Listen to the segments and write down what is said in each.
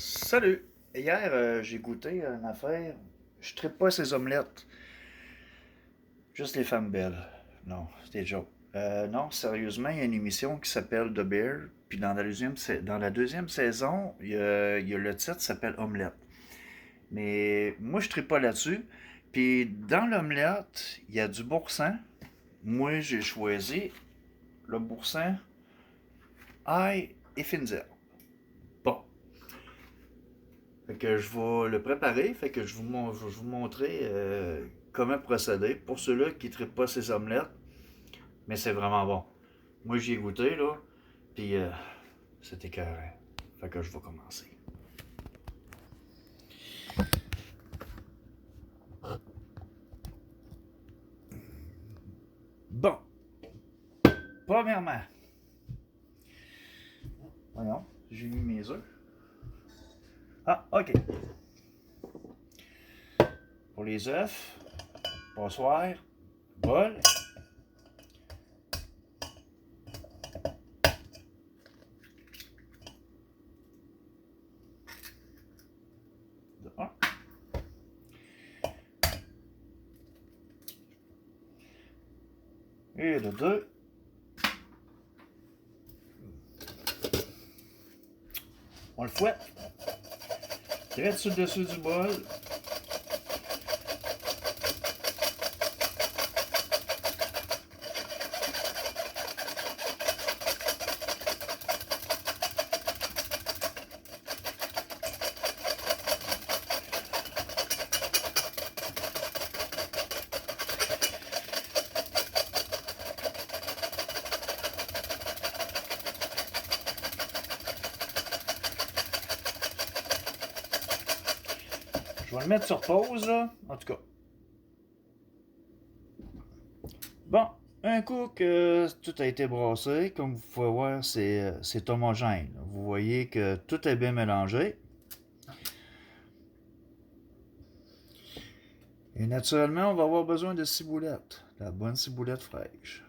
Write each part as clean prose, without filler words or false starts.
Salut! Hier, j'ai goûté une affaire. Je trippe pas ces omelettes. Juste les femmes belles. Non, c'était des jokes. Non, sérieusement, il y a une émission qui s'appelle The Bear. Puis dans la deuxième saison, il y a le titre qui s'appelle Omelette. Mais moi, je trippe pas là-dessus. Puis dans l'omelette, il y a du boursin. Moi, j'ai choisi le boursin ail et fines herbes. Bon, fait que je vais le préparer, fait que je vais vous montrer comment procéder pour ceux-là qui ne traitent pas ces omelettes, mais c'est vraiment bon. Moi j'y ai goûté là, puis c'était écœurant. Fait que je vais commencer. Bon, premièrement, voyons, j'ai mis mes œufs. Ah, ok. Pour les œufs, passoire, bol. De un. Et de deux. On le fouette. Direct sur le dessus du bol. Je vais le mettre sur pause là, en tout cas. Bon, un coup que tout a été brassé, comme vous pouvez voir, c'est homogène. Vous voyez que tout est bien mélangé. Et naturellement, on va avoir besoin de ciboulette. La bonne ciboulette fraîche.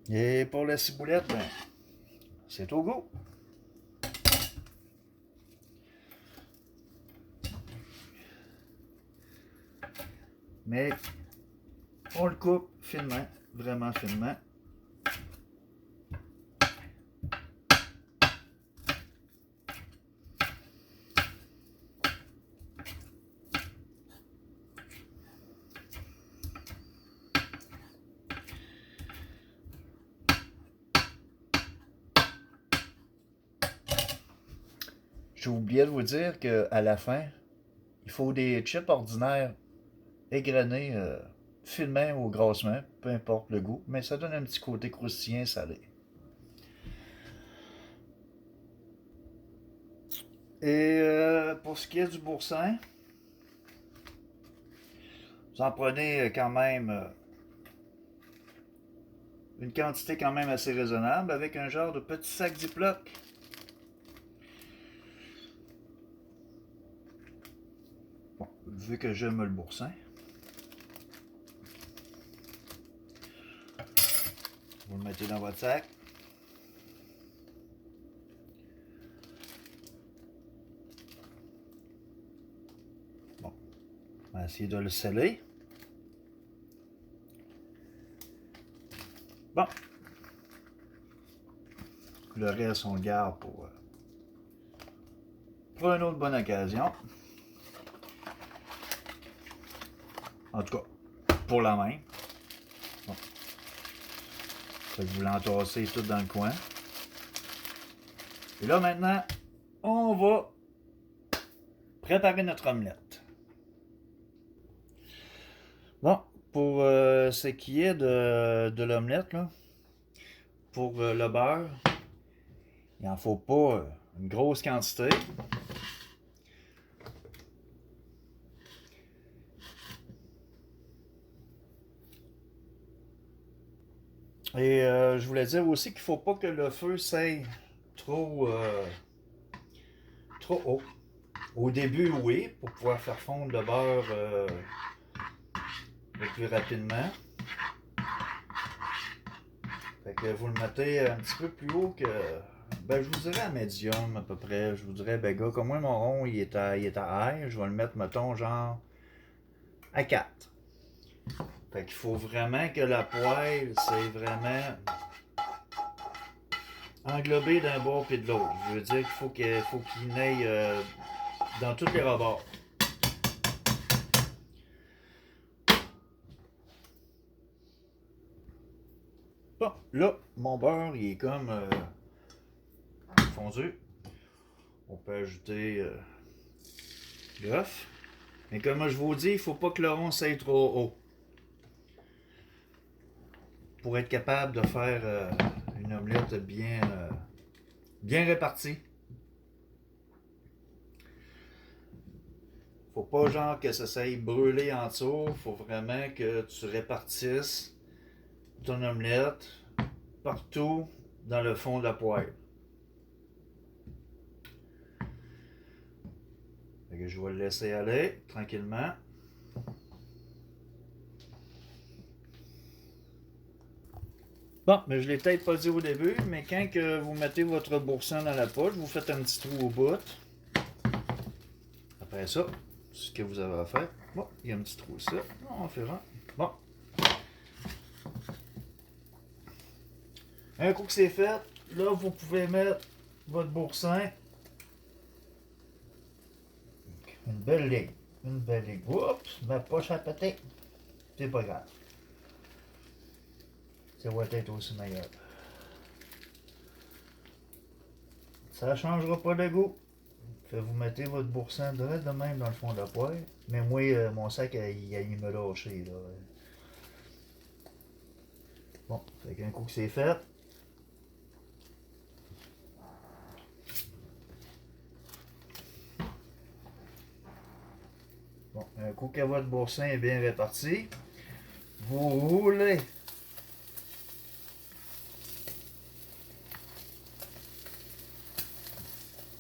Et pour la ciboulette, ben, c'est au goût. Mais on le coupe finement, vraiment finement. J'ai oublié de vous dire qu'à la fin, il faut des chips ordinaires égrenés finement ou grossement, peu importe le goût, mais ça donne un petit côté croustillant salé. Et pour ce qui est du boursin, vous en prenez quand même une quantité quand même assez raisonnable avec un genre de petit sac Ziploc. Bon, vu que j'aime le boursin, vous le mettez dans votre sac. Bon, on va essayer de le sceller. Bon, le reste on le garde pour une autre bonne occasion. En tout cas, pour la même. Bon. Fait que vous l'entassez tout dans le coin. Et là maintenant, on va préparer notre omelette. Bon, pour ce qui est de l'omelette, là, pour le beurre, il n'en faut pas une grosse quantité. Et je voulais dire aussi qu'il ne faut pas que le feu s'aille trop haut. Au début, oui, pour pouvoir faire fondre le beurre le plus rapidement. Fait que vous le mettez un petit peu plus haut que Ben, je vous dirais à médium à peu près. Je vous dirais, ben gars, comme moi, mon rond, il est à high. Je vais le mettre, mettons, genre à 4. Fait qu'il faut vraiment que la poêle, c'est vraiment englobé d'un bord puis de l'autre. Je veux dire qu'il n'aille dans tous les rebords. Bon, là, mon beurre, il est comme fondu. On peut ajouter l'œuf. Mais comme je vous dis, il ne faut pas que le rond s'aille trop haut. Pour être capable de faire une omelette bien répartie. Faut pas genre que ça s'aille brûler en dessous. Faut vraiment que tu répartisses ton omelette partout dans le fond de la poêle. Fait que je vais le laisser aller tranquillement. Bon, mais je l'ai peut-être pas dit au début, mais quand que vous mettez votre boursin dans la poche, vous faites un petit trou au bout. Après ça, ce que vous avez à faire. Bon, il y a un petit trou ici. On va faire un. Bon. Un coup que c'est fait, là, vous pouvez mettre votre boursin. Une belle ligne. Une belle ligne. Oups, ma poche a pété. C'est pas grave. Ça va être aussi meilleur. Ça ne changera pas de goût. Vous mettez votre boursin de même dans le fond de la poêle. Mais moi, mon sac, il me lâché. Là. Bon, fait qu'un coup que c'est fait, bon, un coup que votre boursin est bien réparti, vous roulez.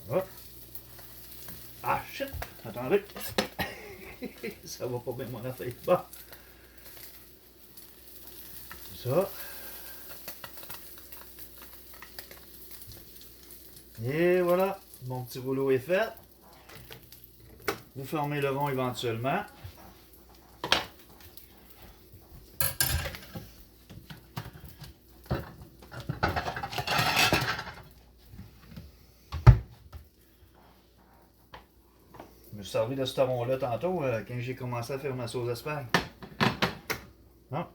Hop. Ah, shit! Attendez. Ça va pas bien mon affaire. Bon. Ça. Et voilà. Mon petit rouleau est fait. Vous fermez le rond éventuellement. Je me suis servi de ce rond-là tantôt quand j'ai commencé à faire ma sauce d'Espagne. Bon.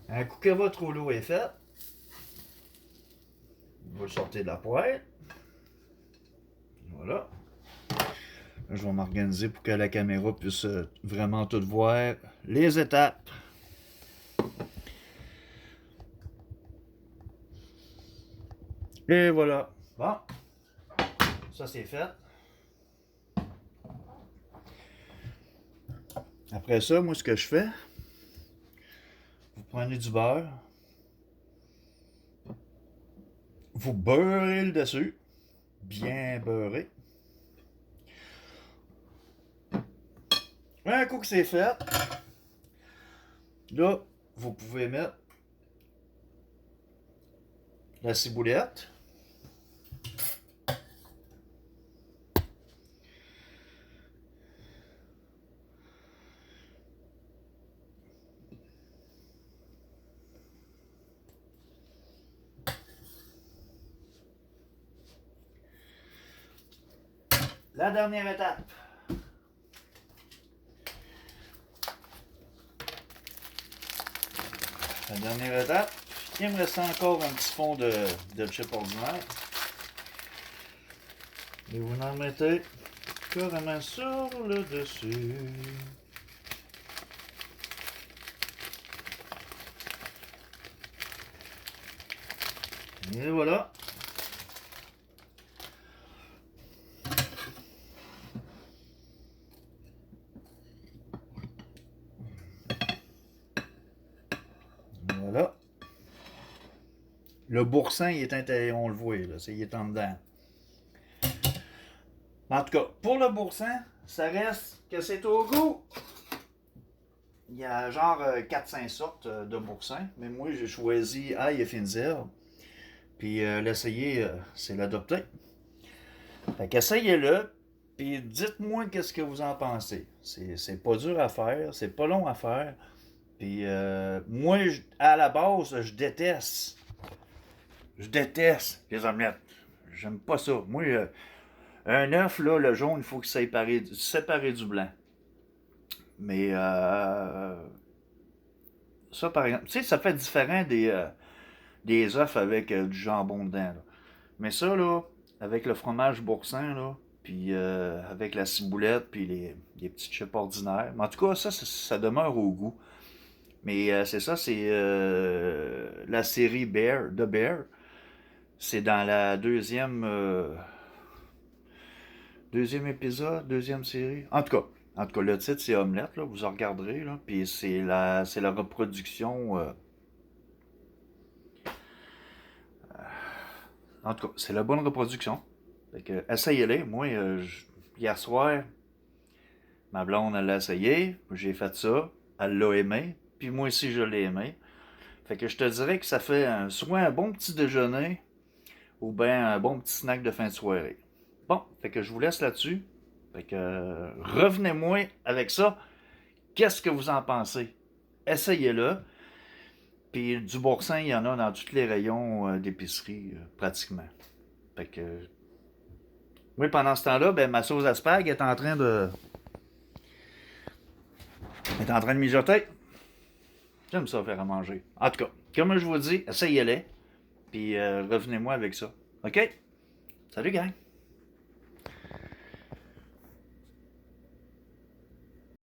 Un coup que votre rouleau est fait, vous le sortez de la poêle. Voilà. Là, je vais m'organiser pour que la caméra puisse vraiment tout voir les étapes. Et voilà. Bon. Ça, c'est fait. Après ça, moi, ce que je fais, vous prenez du beurre, vous beurrez le dessus, bien beurré. Un coup que c'est fait, là, vous pouvez mettre la ciboulette. La dernière étape. La dernière étape. Il me reste encore un petit fond de chip ordinaire. Et vous en mettez carrément sur le dessus. Et voilà. Voilà. Le boursin, il est intérieur, on le voit, là, il est en dedans. En tout cas, pour le boursin, ça reste que c'est au goût. Il y a genre 4-5 sortes de boursins, mais moi j'ai choisi ail et fines herbes. Puis l'essayer, c'est l'adopter. Fait qu'essayez-le, puis dites-moi qu'est-ce que vous en pensez. C'est pas dur à faire, c'est pas long à faire. Puis moi, à la base, je déteste. Je déteste les omelettes. J'aime pas ça. Moi, un œuf, là, le jaune, il faut qu'il soit séparé du blanc. Mais ça, par exemple, tu sais, ça fait différent des œufs avec du jambon dedans. Là. Mais ça, là, avec le fromage boursin, là, puis avec la ciboulette, puis les petites chips ordinaires. Mais en tout cas, ça demeure au goût. Mais c'est ça, c'est la série Bear, The Bear. C'est dans la deuxième épisode, deuxième série. En tout cas, le titre c'est Omelette, là, vous en regarderez, là. Puis c'est la reproduction. En tout cas, c'est la bonne reproduction. Fait que, essayez-les. Moi, hier soir, ma blonde, elle l'a essayé. J'ai fait ça. Elle l'a aimé. Puis moi aussi, je l'ai aimé. Fait que je te dirais que ça fait soit un bon petit déjeuner ou bien un bon petit snack de fin de soirée. Bon, fait que je vous laisse là-dessus. Fait que revenez-moi avec ça. Qu'est-ce que vous en pensez? Essayez-le. Puis du boursin, il y en a dans tous les rayons d'épicerie, pratiquement. Fait que oui, pendant ce temps-là, ben, ma sauce à spag est en train de mijoter. J'aime ça faire à manger. En tout cas, comme je vous dis, essayez-les. Puis revenez-moi avec ça. OK? Salut, gang!